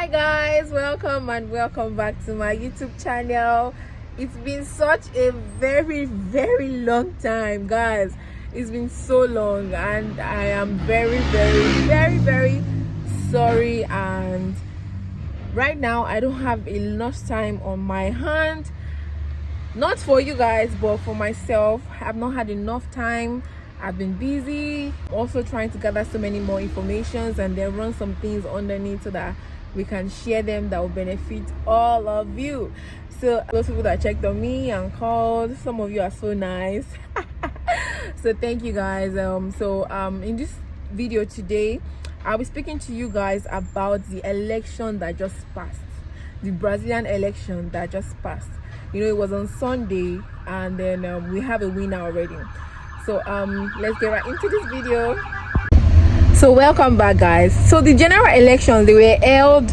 Hi guys, welcome and welcome back to my YouTube channel. It's been such a very long time, guys. It's been so long and I am very sorry, and right now I don't have enough time on my hand, not for you guys but for myself. I've not had enough time. I've been busy also trying to gather so many more informations and then run some things underneath so that we can share them that will benefit all of you. So those people that checked on me and called, some of you are so nice. So thank you guys. In this video today I'll be speaking to you guys about the election that just passed, the Brazilian election that just passed. You know, it was on Sunday and then we have a winner already. So let's get right into this video. So welcome back, guys. So the general elections, they were held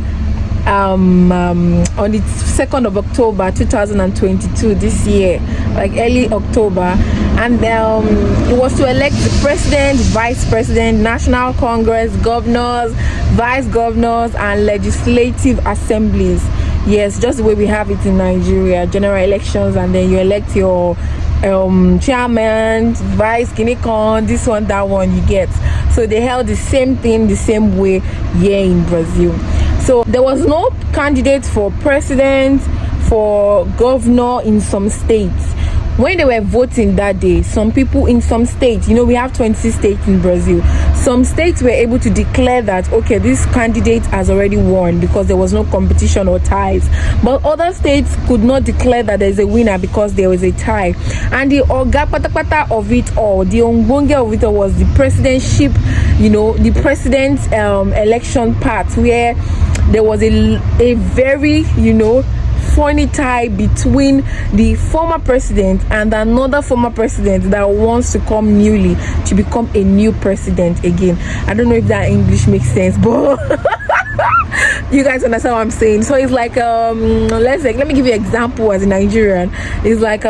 on the 2nd of October 2022 this year, like early October, and it was to elect the president, vice president, national congress, governors, vice governors, and legislative assemblies. Yes, just the way we have it in Nigeria, general elections, and then you elect your chairman, vice, kinikon, this one, that one, you get. So they held the same thing the same way here in Brazil. So there was no candidate for president, for governor in some states. When they were voting that day, some people in some states, you know, we have 20 states in Brazil, some states were able to declare that, okay, this candidate has already won because there was no competition or ties. But other states could not declare that there's a winner because there was a tie. And the oga patapata of it all, the ongbonge of it all, was the presidentship, you know, the president election part, where there was a very, you know, funny tie between the former president and another former president that wants to come newly to become a new president again. I don't know if that English makes sense, but you guys understand what I'm saying. So it's like let me give you an example as a Nigerian. It's like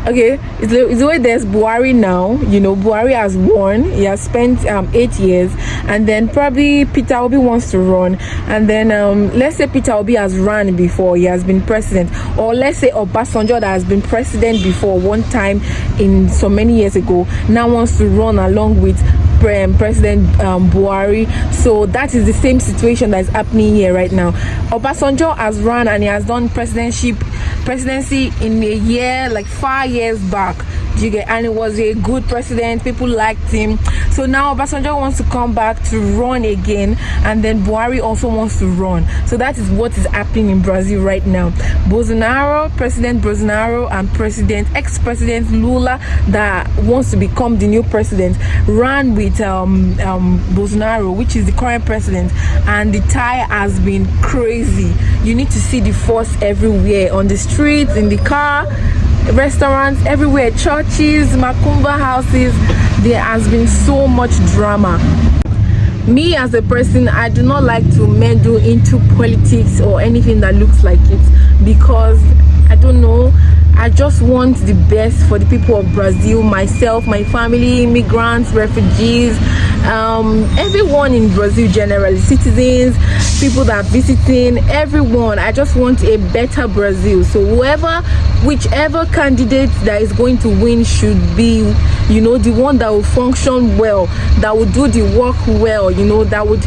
okay, it's the way there's Buhari now. You know, Buhari has won. He has spent 8 years, and then probably Peter Obi wants to run, and then let's say Peter Obi has run before, he has been president, or let's say Obasanjo that has been president before one time in so many years ago now wants to run along with President Buhari. So that is the same situation that is happening here right now. Obasanjo has run and he has done presidency in a year, like 5 years back. You get, and it was a good president, people liked him. So now Obasanjo wants to come back to run again, and then Buhari also wants to run. So that is what is happening in Brazil right now. President Bolsonaro and ex-president Lula, that wants to become the new president, ran with Bolsonaro, which is the current president, and the tie has been crazy. You need to see the force everywhere, on the streets, in the car, restaurants, everywhere, churches, macumba houses. There has been so much drama. Me as a person, I do not like to meddle into politics or anything that looks like it, because I don't know, I just want the best for the people of Brazil, myself, my family, immigrants, refugees, everyone in Brazil generally, citizens, people that are visiting, everyone. I just want a better Brazil. So whichever candidate that is going to win should be, you know, the one that will function well, that will do the work well, you know, that would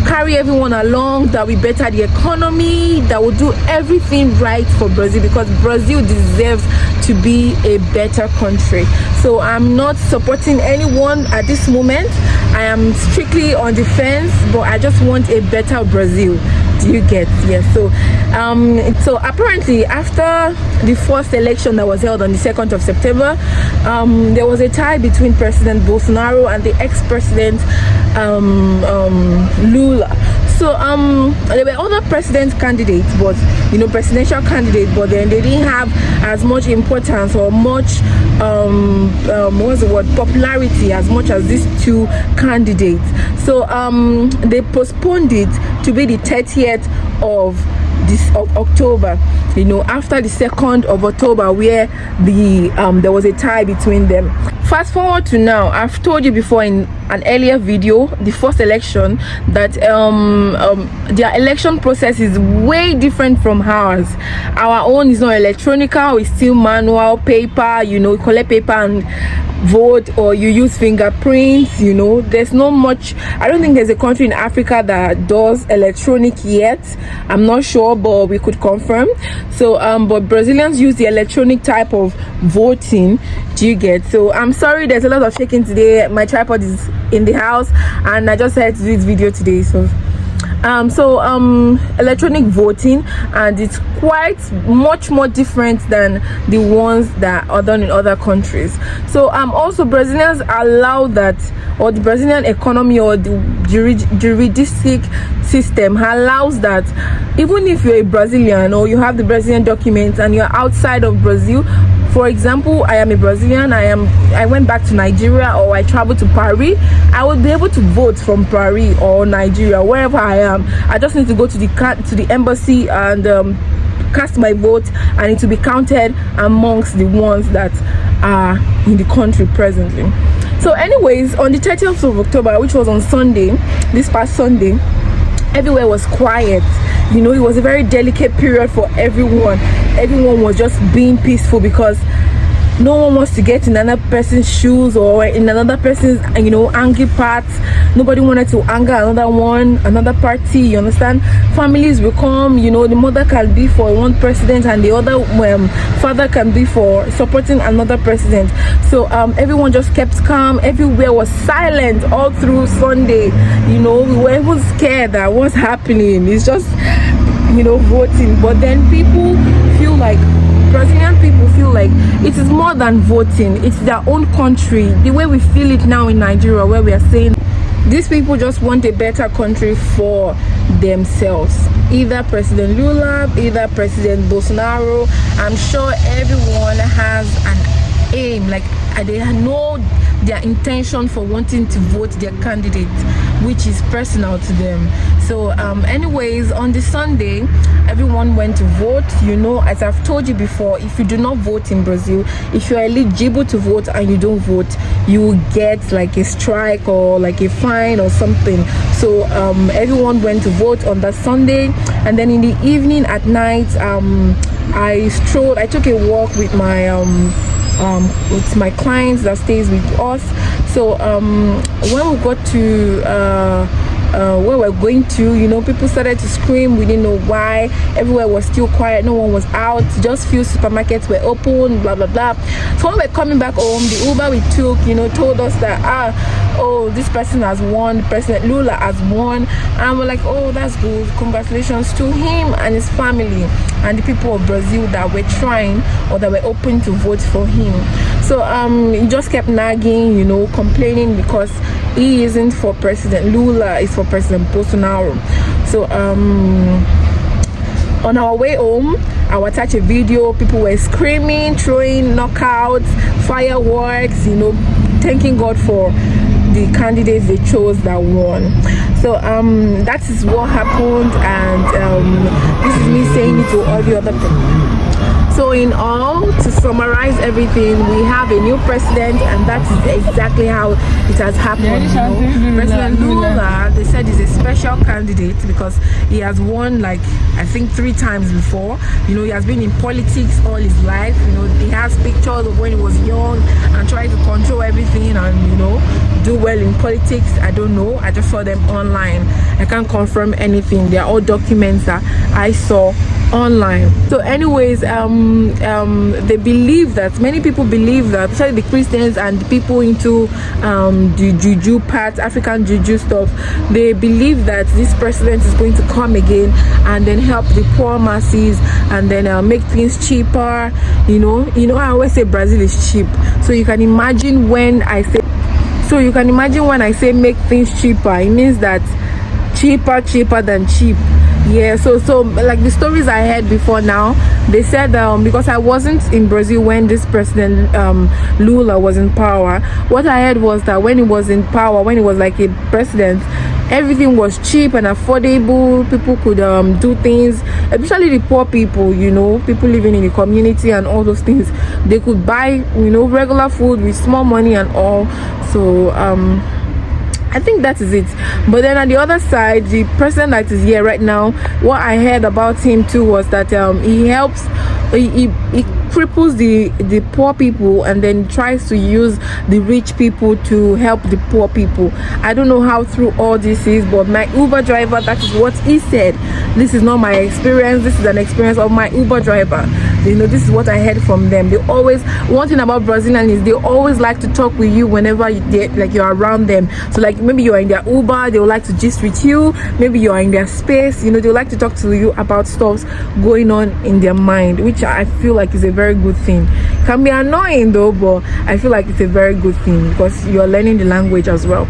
carry everyone along, that will better the economy, that will do everything right for Brazil, because Brazil deserves to be a better country. So I'm not supporting anyone at this moment. I am strictly on the fence, but I just want a better Brazil. Do you get? Yes. So apparently after the first election that was held on the 2nd of September, there was a tie between President Bolsonaro and the ex-president Lula. So there were other president candidates, but you know, presidential candidates, but then they didn't have as much importance or much popularity as much as these two candidates. So they postponed it to be the 30th of October, you know, after the 2nd of October, where there was a tie between them. Fast forward to now. I've told you before in an earlier video, the first election, that their election process is way different from ours. Our own is not electronical, it's still manual, paper, you know, collect paper and vote, or you use fingerprints. You know, there's not much. I don't think there's a country in Africa that does electronic yet. I'm not sure, but we could confirm. So but Brazilians use the electronic type of voting. Do you get? So I'm sorry, there's a lot of shaking today. My tripod is in the house and I just had to do this video today. So electronic voting, and it's quite much more different than the ones that are done in other countries. So also Brazilians allow that, or the Brazilian economy or the juristic system allows that even if you're a Brazilian or you have the Brazilian documents and you're outside of Brazil. For example, I am a Brazilian, I went back to Nigeria, or I traveled to Paris, I will be able to vote from Paris or Nigeria, wherever I am. I just need to go to the embassy and cast my vote, and it will be counted amongst the ones that are in the country presently. So anyways, on the 30th of October, which was on Sunday, this past Sunday, everywhere was quiet. You know, it was a very delicate period for everyone. Everyone was just being peaceful because no one wants to get in another person's shoes or in another person's, you know, angry parts. Nobody wanted to anger another party, you understand? Families will come, you know, the mother can be for one president and the other father can be for supporting another president. So everyone just kept calm. Everywhere was silent all through Sunday. You know, we were even scared that what's happening. It's just, you know, voting. But then people feel like, Brazilian people feel like it is more than voting. It's their own country. The way we feel it now in Nigeria, where we are saying these people just want a better country for themselves. Either President Lula, either President Bolsonaro. I'm sure everyone has an aim, like they know their intention for wanting to vote their candidate, which is personal to them. So anyways, on the Sunday, everyone went to vote. You know, as I've told you before, if you do not vote in Brazil, if you are eligible to vote and you don't vote, you will get like a strike or like a fine or something. So everyone went to vote on that Sunday, and then in the evening at night, I took a walk with my clients that stays with us. So when we got to where we're going to, you know, people started to scream. We didn't know why. Everywhere was still quiet, no one was out, just few supermarkets were open, blah blah blah. So when we're coming back home, the Uber we took, you know, told us that oh, this person has won, President Lula has won, and we're like, oh, that's good, congratulations to him and his family and the people of Brazil that were trying or that were open to vote for him. So he just kept nagging, you know, complaining because he isn't for President Lula, it's for President Bolsonaro. So on our way home, I will attach a video. People were screaming, throwing knockouts, fireworks, you know, thanking God for the candidates they chose that won. So that is what happened, and this is me saying it to all the other people. So in all, to summarize everything, we have a new president, and that is exactly how it has happened. You know? President Lula, they said, is a special candidate because he has won, like, I think 3 times before. You know, he has been in politics all his life. You know, he has pictures of when he was young and tried to control everything and, you know, do well in politics. I don't know, I just saw them online. I can't confirm anything. They are all documents that I saw online. So anyways, they believe that, many people believe that, especially the Christians and the people into the juju part, African juju stuff, they believe that this president is going to come again and then help the poor masses and then make things cheaper. You know, I always say Brazil is cheap, so you can imagine when I say make things cheaper, it means that cheaper than cheap. Yeah, so like the stories I heard before now, they said because I wasn't in Brazil when this president Lula was in power, what I heard was that when he was in power, when he was like a president, everything was cheap and affordable. People could do things, especially the poor people, you know, people living in the community and all those things. They could buy, you know, regular food with small money and all. So I think that is it. But then on the other side, the president that is here right now, what I heard about him too was that he helps, he cripples the poor people and then tries to use the rich people to help the poor people. I don't know how through all this is, but my Uber driver, that is what he said. This is not my experience, this is an experience of my Uber driver. You know, this is what I heard from them. They always, one thing about Brazilians is they always like to talk with you whenever you're around them. So like maybe you're in their Uber, they would like to gist with you. Maybe you're in their space, you know, they would like to talk to you about stuff going on in their mind, which I feel like is a very good thing. It can be annoying though, but I feel like it's a very good thing because you're learning the language as well.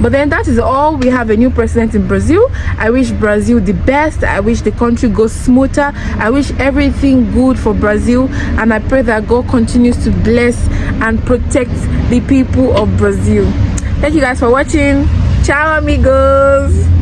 But then that is all. We have a new president in Brazil. I wish Brazil the best. I wish the country goes smoother. I wish everything good for Brazil, and I pray that God continues to bless and protect the people of Brazil. Thank you guys for watching. Ciao amigos.